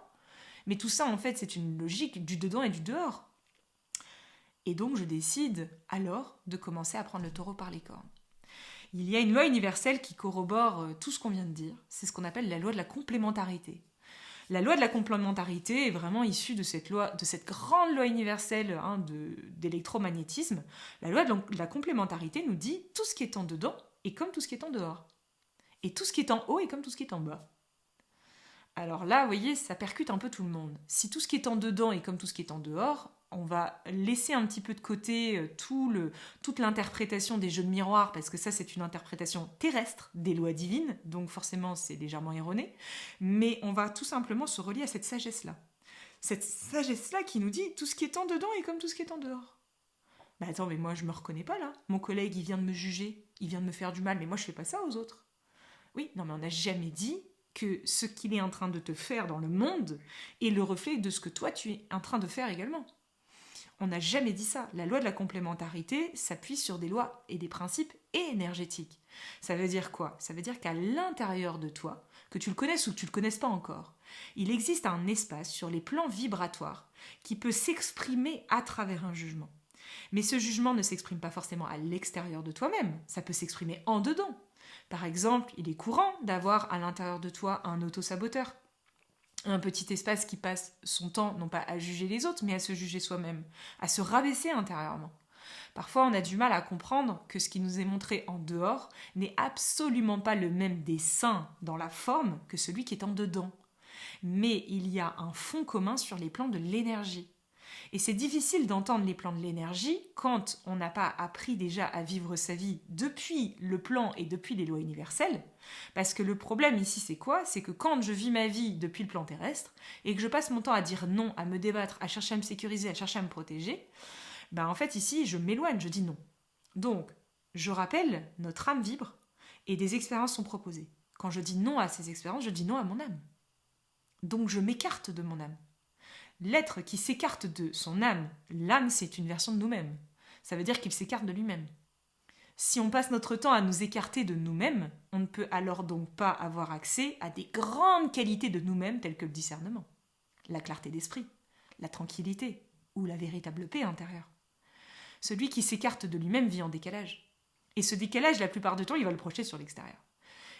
Mais tout ça, en fait, c'est une logique du dedans et du dehors. Et donc je décide alors de commencer à prendre le taureau par les cornes. Il y a une loi universelle qui corrobore tout ce qu'on vient de dire, c'est ce qu'on appelle la loi de la complémentarité. La loi de la complémentarité est vraiment issue de cette grande loi universelle d'électromagnétisme. La loi de la complémentarité nous dit tout ce qui est en dedans est comme tout ce qui est en dehors. Et tout ce qui est en haut est comme tout ce qui est en bas. Alors là, vous voyez, ça percute un peu tout le monde. Si tout ce qui est en dedans est comme tout ce qui est en dehors, on va laisser un petit peu de côté toute l'interprétation des jeux de miroir, parce que ça, c'est une interprétation terrestre des lois divines, donc forcément, c'est légèrement erroné. Mais on va tout simplement se relier à cette sagesse-là. Cette sagesse-là qui nous dit tout ce qui est en dedans est comme tout ce qui est en dehors. Attends, mais moi, je me reconnais pas là. Mon collègue, il vient de me juger, il vient de me faire du mal, mais moi, je fais pas ça aux autres. Oui, non, mais on n'a jamais dit que ce qu'il est en train de te faire dans le monde est le reflet de ce que toi, tu es en train de faire également. On n'a jamais dit ça. La loi de la complémentarité s'appuie sur des lois et des principes énergétiques. Ça veut dire quoi ? Ça veut dire qu'à l'intérieur de toi, que tu le connaisses ou que tu ne le connaisses pas encore, il existe un espace sur les plans vibratoires qui peut s'exprimer à travers un jugement. Mais ce jugement ne s'exprime pas forcément à l'extérieur de toi-même, ça peut s'exprimer en dedans. Par exemple, il est courant d'avoir à l'intérieur de toi un autosaboteur. Un petit espace qui passe son temps non pas à juger les autres, mais à se juger soi-même, à se rabaisser intérieurement. Parfois, on a du mal à comprendre que ce qui nous est montré en dehors n'est absolument pas le même dessin dans la forme que celui qui est en dedans. Mais il y a un fond commun sur les plans de l'énergie. Et c'est difficile d'entendre les plans de l'énergie quand on n'a pas appris déjà à vivre sa vie depuis le plan et depuis les lois universelles. Parce que le problème ici, c'est quoi? C'est que quand je vis ma vie depuis le plan terrestre et que je passe mon temps à dire non, à me débattre, à chercher à me sécuriser, à chercher à me protéger, en fait ici, je m'éloigne, je dis non. Donc, je rappelle, notre âme vibre et des expériences sont proposées. Quand je dis non à ces expériences, je dis non à mon âme. Donc, je m'écarte de mon âme. L'être qui s'écarte de son âme, l'âme c'est une version de nous-mêmes. Ça veut dire qu'il s'écarte de lui-même. Si on passe notre temps à nous écarter de nous-mêmes, on ne peut alors donc pas avoir accès à des grandes qualités de nous-mêmes telles que le discernement, la clarté d'esprit, la tranquillité ou la véritable paix intérieure. Celui qui s'écarte de lui-même vit en décalage. Et ce décalage, la plupart du temps, il va le projeter sur l'extérieur.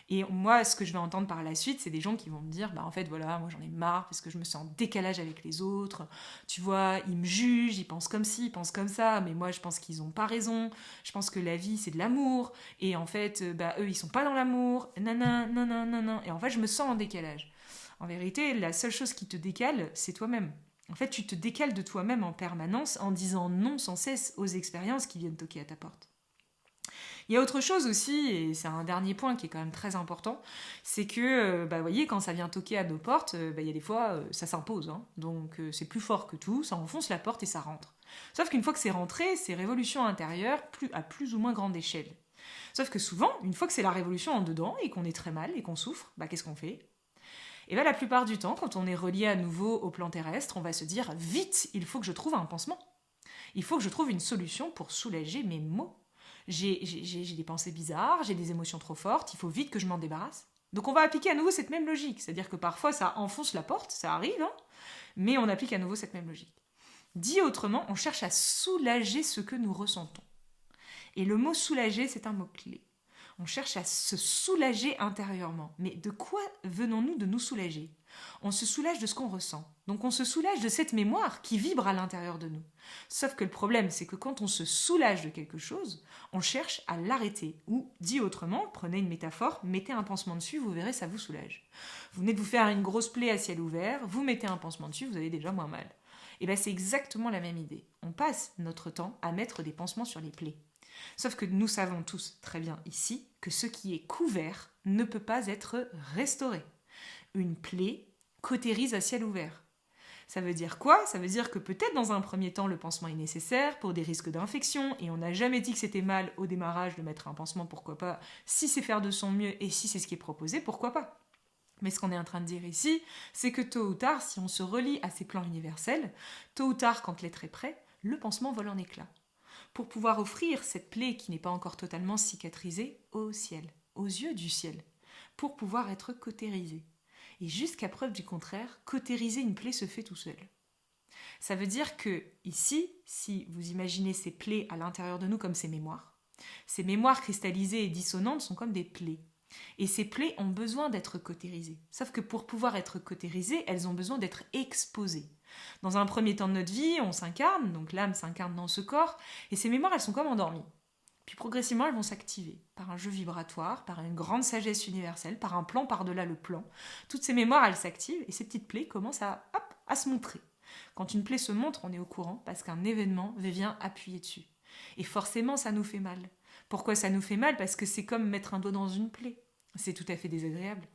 Et moi, ce que je vais entendre par la suite, c'est des gens qui vont me dire, en fait, voilà, moi j'en ai marre parce que je me sens en décalage avec les autres. Tu vois, ils me jugent, ils pensent comme ci, ils pensent comme ça, mais moi je pense qu'ils n'ont pas raison. Je pense que la vie, c'est de l'amour. Et en fait, eux, ils sont pas dans l'amour. Nanana. Et en fait, je me sens en décalage. En vérité, la seule chose qui te décale, c'est toi-même. En fait, tu te décales de toi-même en permanence en disant non sans cesse aux expériences qui viennent toquer à ta porte. Il y a autre chose aussi, et c'est un dernier point qui est quand même très important, c'est que, vous voyez, quand ça vient toquer à nos portes, il y a des fois, ça s'impose. Hein. Donc c'est plus fort que tout, ça enfonce la porte et ça rentre. Sauf qu'une fois que c'est rentré, c'est révolution intérieure à plus ou moins grande échelle. Sauf que souvent, une fois que c'est la révolution en dedans et qu'on est très mal et qu'on souffre, qu'est-ce qu'on fait? Et la plupart du temps, quand on est relié à nouveau au plan terrestre, on va se dire, vite, il faut que je trouve un pansement. Il faut que je trouve une solution pour soulager mes maux. J'ai des pensées bizarres, j'ai des émotions trop fortes, il faut vite que je m'en débarrasse. Donc on va appliquer à nouveau cette même logique, c'est-à-dire que parfois ça enfonce la porte, ça arrive, mais on applique à nouveau cette même logique. Dit autrement, on cherche à soulager ce que nous ressentons. Et le mot soulager, c'est un mot-clé. On cherche à se soulager intérieurement. Mais de quoi venons-nous de nous soulager? On se soulage de ce qu'on ressent. Donc on se soulage de cette mémoire qui vibre à l'intérieur de nous. Sauf que le problème, c'est que quand on se soulage de quelque chose, on cherche à l'arrêter. Ou, dit autrement, prenez une métaphore, mettez un pansement dessus, vous verrez, ça vous soulage. Vous venez de vous faire une grosse plaie à ciel ouvert, vous mettez un pansement dessus, vous avez déjà moins mal. Et c'est exactement la même idée. On passe notre temps à mettre des pansements sur les plaies. Sauf que nous savons tous très bien ici que ce qui est couvert ne peut pas être restauré. Une plaie cautérise à ciel ouvert. Ça veut dire quoi? Ça veut dire que peut-être dans un premier temps le pansement est nécessaire pour des risques d'infection et on n'a jamais dit que c'était mal au démarrage de mettre un pansement, pourquoi pas? Si c'est faire de son mieux et si c'est ce qui est proposé, pourquoi pas? Mais ce qu'on est en train de dire ici, c'est que tôt ou tard, si on se relie à ces plans universels, tôt ou tard, quand l'être est prêt, le pansement vole en éclats. Pour pouvoir offrir cette plaie qui n'est pas encore totalement cicatrisée au ciel, aux yeux du ciel, pour pouvoir être cautérisée. Et jusqu'à preuve du contraire, cautériser une plaie se fait tout seul. Ça veut dire que ici, si vous imaginez ces plaies à l'intérieur de nous comme ces mémoires cristallisées et dissonantes sont comme des plaies. Et ces plaies ont besoin d'être cautérisées. Sauf que pour pouvoir être cautérisées, elles ont besoin d'être exposées. Dans un premier temps de notre vie, on s'incarne, donc l'âme s'incarne dans ce corps, et ces mémoires, elles sont comme endormies. Puis progressivement, elles vont s'activer par un jeu vibratoire, par une grande sagesse universelle, par un plan par-delà le plan. Toutes ces mémoires, elles s'activent, et ces petites plaies commencent à se montrer. Quand une plaie se montre, on est au courant, parce qu'un événement vient appuyer dessus. Et forcément, ça nous fait mal. Pourquoi ça nous fait mal? Parce que c'est comme mettre un doigt dans une plaie. C'est tout à fait désagréable.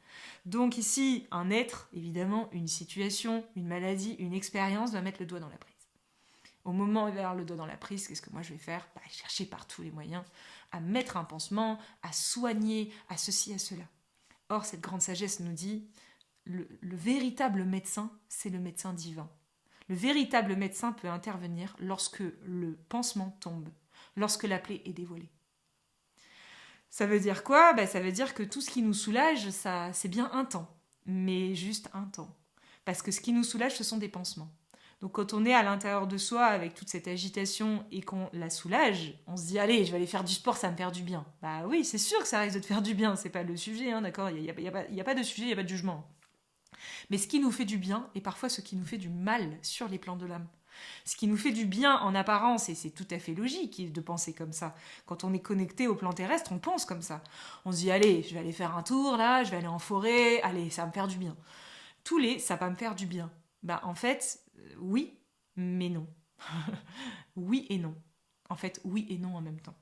Donc ici, un être, évidemment, une situation, une maladie, une expérience va mettre le doigt dans la prise. Au moment où il va avoir le doigt dans la prise, qu'est-ce que moi je vais faire? Chercher par tous les moyens à mettre un pansement, à soigner, à ceci, à cela. Or, cette grande sagesse nous dit, le véritable médecin, c'est le médecin divin. Le véritable médecin peut intervenir lorsque le pansement tombe, lorsque la plaie est dévoilée. Ça veut dire quoi? Ça veut dire que tout ce qui nous soulage, ça, c'est bien un temps, mais juste un temps. Parce que ce qui nous soulage, ce sont des pansements. Donc quand on est à l'intérieur de soi avec toute cette agitation et qu'on la soulage, on se dit allez, je vais aller faire du sport, ça me fait du bien. Bah oui, c'est sûr que ça risque de te faire du bien, c'est pas le sujet, hein, d'accord, il y a pas de sujet, il n'y a pas de jugement. Mais ce qui nous fait du bien est parfois ce qui nous fait du mal sur les plans de l'âme. Ce qui nous fait du bien en apparence, et c'est tout à fait logique de penser comme ça. Quand on est connecté au plan terrestre, on pense comme ça. On se dit, allez, je vais aller faire un tour là, je vais aller en forêt, allez, ça va me faire du bien. Tous les, ça va me faire du bien. Bah en fait, oui, mais non. Oui et non. En fait, oui et non en même temps.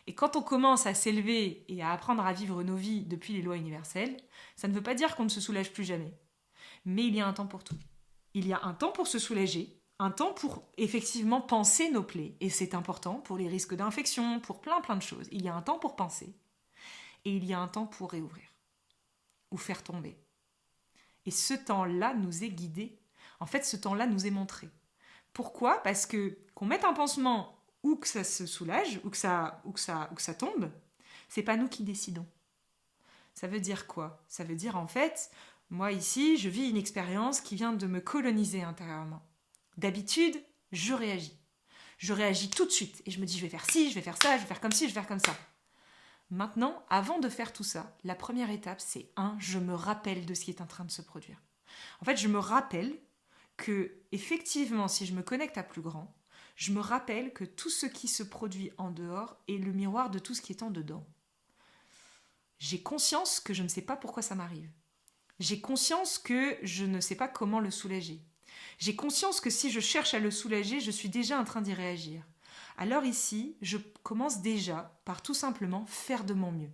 Et quand on commence à s'élever et à apprendre à vivre nos vies depuis les lois universelles, ça ne veut pas dire qu'on ne se soulage plus jamais. Mais il y a un temps pour tout. Il y a un temps pour se soulager, un temps pour effectivement penser nos plaies. Et c'est important pour les risques d'infection, pour plein de choses. Il y a un temps pour penser. Et il y a un temps pour réouvrir. Ou faire tomber. Et ce temps-là nous est guidé. En fait, ce temps-là nous est montré. Pourquoi ? Parce que qu'on mette un pansement ou que ça se soulage, ou que ça tombe, c'est pas nous qui décidons. Ça veut dire quoi ? Ça veut dire en fait, moi ici, je vis une expérience qui vient de me coloniser intérieurement. D'habitude, je réagis. Je réagis tout de suite et je me dis je vais faire ci, je vais faire ça, je vais faire comme ci, je vais faire comme ça. Maintenant, avant de faire tout ça, la première étape, c'est je me rappelle de ce qui est en train de se produire. En fait, je me rappelle que, effectivement, si je me connecte à plus grand, je me rappelle que tout ce qui se produit en dehors est le miroir de tout ce qui est en dedans. J'ai conscience que je ne sais pas pourquoi ça m'arrive. J'ai conscience que je ne sais pas comment le soulager. J'ai conscience que si je cherche à le soulager, je suis déjà en train d'y réagir. Alors ici, je commence déjà par tout simplement faire de mon mieux.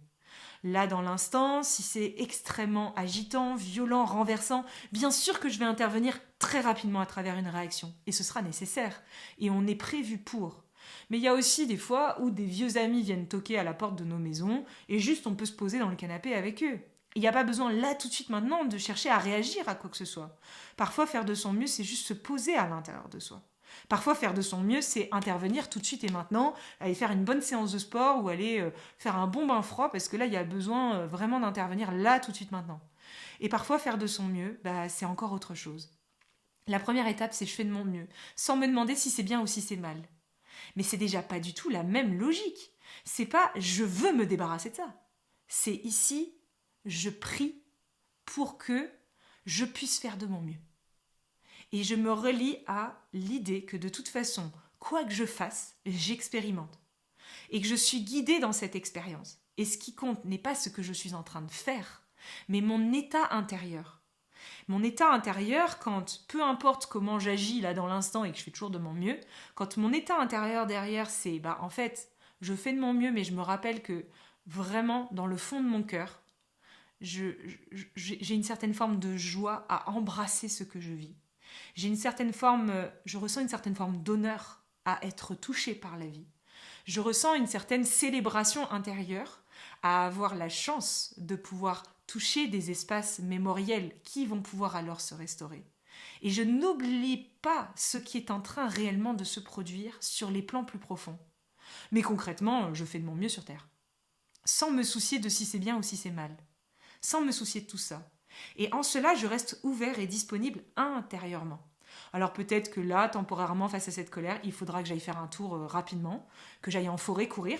Là, dans l'instant, si c'est extrêmement agitant, violent, renversant, bien sûr que je vais intervenir très rapidement à travers une réaction. Et ce sera nécessaire. Et on est prévu pour. Mais il y a aussi des fois où des vieux amis viennent toquer à la porte de nos maisons et juste on peut se poser dans le canapé avec eux. Il n'y a pas besoin là tout de suite maintenant de chercher à réagir à quoi que ce soit. Parfois faire de son mieux, c'est juste se poser à l'intérieur de soi. Parfois faire de son mieux, c'est intervenir tout de suite et maintenant, aller faire une bonne séance de sport ou aller faire un bon bain froid parce que là, il y a besoin vraiment d'intervenir là tout de suite maintenant. Et parfois faire de son mieux, c'est encore autre chose. La première étape, c'est je fais de mon mieux, sans me demander si c'est bien ou si c'est mal. Mais c'est déjà pas du tout la même logique. C'est pas je veux me débarrasser de ça. C'est ici, je prie pour que je puisse faire de mon mieux. Et je me relie à l'idée que de toute façon, quoi que je fasse, j'expérimente. Et que je suis guidée dans cette expérience. Et ce qui compte n'est pas ce que je suis en train de faire, mais mon état intérieur. Mon état intérieur, quand peu importe comment j'agis là dans l'instant et que je fais toujours de mon mieux, quand mon état intérieur derrière, c'est en fait, je fais de mon mieux, mais je me rappelle que vraiment, dans le fond de mon cœur, j'ai une certaine forme de joie à embrasser ce que je vis. Je ressens une certaine forme d'honneur à être touchée par la vie. Je ressens une certaine célébration intérieure à avoir la chance de pouvoir toucher des espaces mémoriels qui vont pouvoir alors se restaurer. Et je n'oublie pas ce qui est en train réellement de se produire sur les plans plus profonds. Mais concrètement, je fais de mon mieux sur Terre. Sans me soucier de si c'est bien ou si c'est mal. Sans me soucier de tout ça. Et en cela, je reste ouvert et disponible intérieurement. Alors peut-être que là, temporairement, face à cette colère, il faudra que j'aille faire un tour rapidement, que j'aille en forêt courir,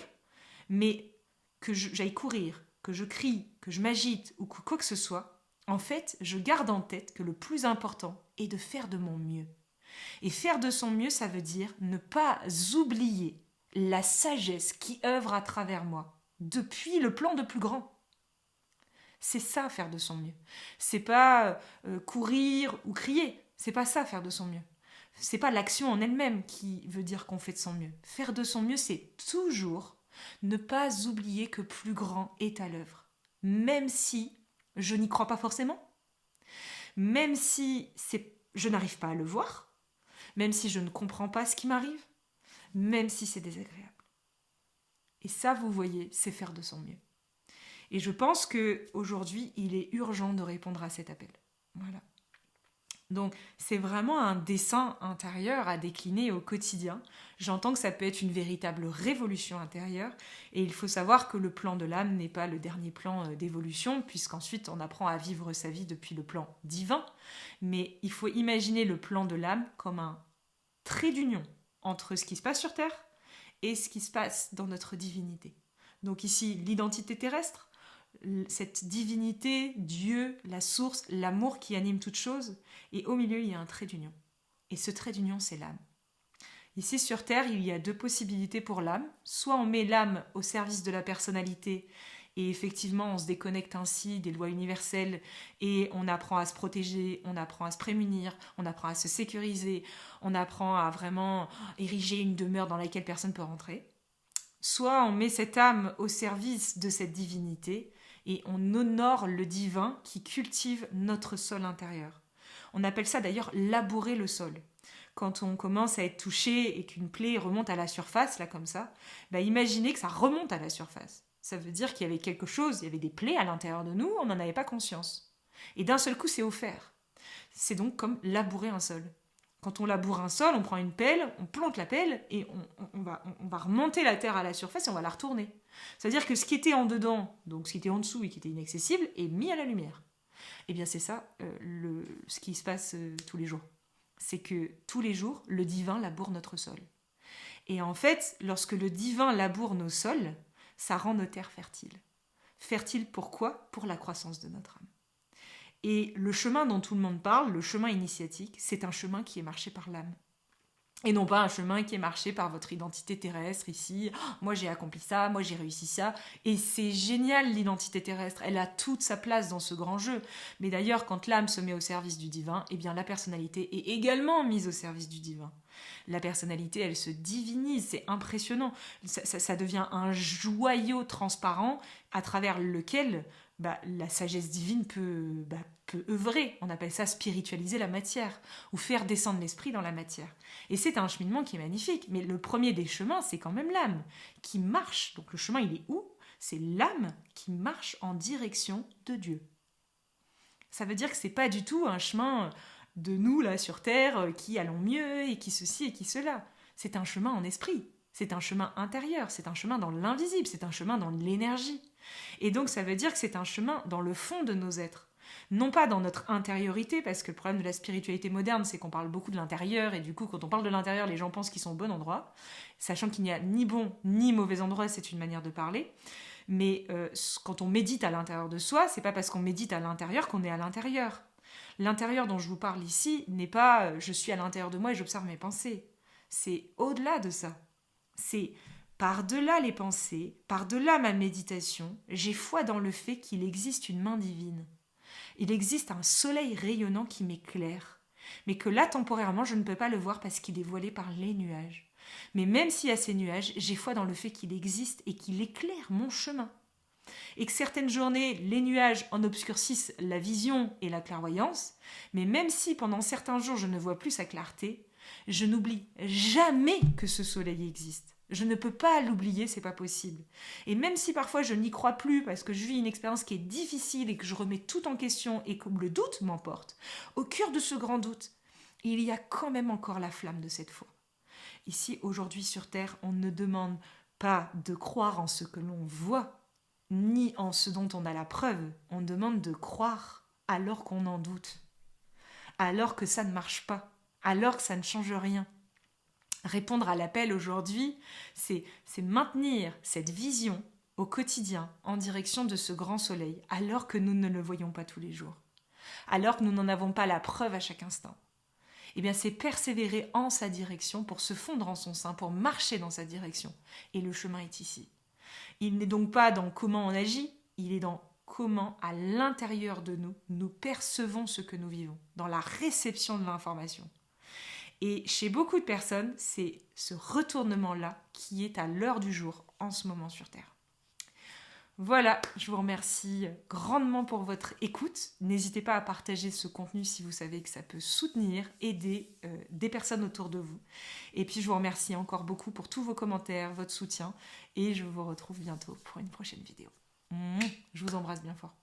mais que j'aille courir, que je crie, que je m'agite ou que quoi que ce soit, en fait, je garde en tête que le plus important est de faire de mon mieux. Et faire de son mieux, ça veut dire ne pas oublier la sagesse qui œuvre à travers moi, depuis le plan de plus grand. C'est ça, faire de son mieux. C'est pas courir ou crier. C'est pas ça, faire de son mieux. C'est pas l'action en elle-même qui veut dire qu'on fait de son mieux. Faire de son mieux, c'est toujours ne pas oublier que plus grand est à l'œuvre. Même si je n'y crois pas forcément, même si je n'arrive pas à le voir, même si je ne comprends pas ce qui m'arrive, même si c'est désagréable. Et ça, vous voyez, c'est faire de son mieux. Et je pense qu'aujourd'hui, il est urgent de répondre à cet appel. Voilà. Donc, c'est vraiment un dessin intérieur à décliner au quotidien. J'entends que ça peut être une véritable révolution intérieure. Et il faut savoir que le plan de l'âme n'est pas le dernier plan d'évolution, puisqu'ensuite on apprend à vivre sa vie depuis le plan divin. Mais il faut imaginer le plan de l'âme comme un trait d'union entre ce qui se passe sur Terre et ce qui se passe dans notre divinité. Donc ici, l'identité terrestre, cette divinité, Dieu, la source, l'amour qui anime toute chose, et au milieu, il y a un trait d'union. Et ce trait d'union, c'est l'âme. Ici, sur Terre, il y a deux possibilités pour l'âme. Soit on met l'âme au service de la personnalité, et effectivement, on se déconnecte ainsi des lois universelles, et on apprend à se protéger, on apprend à se prémunir, on apprend à se sécuriser, on apprend à vraiment ériger une demeure dans laquelle personne ne peut rentrer. Soit on met cette âme au service de cette divinité, et on honore le divin qui cultive notre sol intérieur. On appelle ça d'ailleurs labourer le sol. Quand on commence à être touché et qu'une plaie remonte à la surface, là comme ça, imaginez que ça remonte à la surface. Ça veut dire qu'il y avait quelque chose, il y avait des plaies à l'intérieur de nous, on n'en avait pas conscience. Et d'un seul coup, c'est offert. C'est donc comme labourer un sol. Quand on laboure un sol, on prend une pelle, on plante la pelle et on va remonter la terre à la surface et on va la retourner. C'est-à-dire que ce qui était en dedans, donc ce qui était en dessous et qui était inaccessible, est mis à la lumière. Et bien c'est ça ce qui se passe tous les jours. C'est que tous les jours, le divin laboure notre sol. Et en fait, lorsque le divin laboure nos sols, ça rend nos terres fertiles. Fertiles pourquoi ? Pour la croissance de notre âme. Et le chemin dont tout le monde parle, le chemin initiatique, c'est un chemin qui est marché par l'âme. Et non pas un chemin qui est marché par votre identité terrestre ici. Oh, moi j'ai accompli ça, moi j'ai réussi ça. Et c'est génial l'identité terrestre, elle a toute sa place dans ce grand jeu. Mais d'ailleurs quand l'âme se met au service du divin, eh bien la personnalité est également mise au service du divin. La personnalité, elle se divinise, c'est impressionnant. Ça devient un joyau transparent à travers lequel la sagesse divine peut œuvrer. On appelle ça spiritualiser la matière ou faire descendre l'esprit dans la matière. Et c'est un cheminement qui est magnifique. Mais le premier des chemins, c'est quand même l'âme qui marche. Donc le chemin, il est où ? C'est l'âme qui marche en direction de Dieu. Ça veut dire que c'est pas du tout un chemin de nous, là, sur Terre, qui allons mieux et qui ceci et qui cela. C'est un chemin en esprit. C'est un chemin intérieur. C'est un chemin dans l'invisible. C'est un chemin dans l'énergie. Et donc, ça veut dire que c'est un chemin dans le fond de nos êtres. Non pas dans notre intériorité, parce que le problème de la spiritualité moderne, c'est qu'on parle beaucoup de l'intérieur, et du coup, quand on parle de l'intérieur, les gens pensent qu'ils sont au bon endroit, sachant qu'il n'y a ni bon ni mauvais endroit, c'est une manière de parler. Mais quand on médite à l'intérieur de soi, c'est pas parce qu'on médite à l'intérieur qu'on est à l'intérieur. L'intérieur dont je vous parle ici n'est pas je suis à l'intérieur de moi et j'observe mes pensées. C'est au-delà de ça. C'est par-delà les pensées, par-delà ma méditation, j'ai foi dans le fait qu'il existe une main divine. Il existe un soleil rayonnant qui m'éclaire, mais que là, temporairement, je ne peux pas le voir parce qu'il est voilé par les nuages. Mais même s'il y a ces nuages, j'ai foi dans le fait qu'il existe et qu'il éclaire mon chemin. Et que certaines journées, les nuages en obscurcissent la vision et la clairvoyance, mais même si pendant certains jours je ne vois plus sa clarté, je n'oublie jamais que ce soleil existe. Je ne peux pas l'oublier, c'est pas possible. Et même si parfois je n'y crois plus parce que je vis une expérience qui est difficile et que je remets tout en question et que le doute m'emporte, au cœur de ce grand doute, il y a quand même encore la flamme de cette foi. Ici, aujourd'hui sur Terre, on ne demande pas de croire en ce que l'on voit, ni en ce dont on a la preuve. On demande de croire alors qu'on en doute, alors que ça ne marche pas, alors que ça ne change rien. Répondre à l'appel aujourd'hui, c'est maintenir cette vision au quotidien en direction de ce grand soleil, alors que nous ne le voyons pas tous les jours, alors que nous n'en avons pas la preuve à chaque instant. Eh bien, c'est persévérer en sa direction pour se fondre en son sein, pour marcher dans sa direction. Et le chemin est ici. Il n'est donc pas dans comment on agit, il est dans comment, à l'intérieur de nous, nous percevons ce que nous vivons, dans la réception de l'information. Et chez beaucoup de personnes, c'est ce retournement-là qui est à l'heure du jour en ce moment sur Terre. Voilà, je vous remercie grandement pour votre écoute. N'hésitez pas à partager ce contenu si vous savez que ça peut soutenir, aider des personnes autour de vous. Et puis je vous remercie encore beaucoup pour tous vos commentaires, votre soutien. Et je vous retrouve bientôt pour une prochaine vidéo. Je vous embrasse bien fort.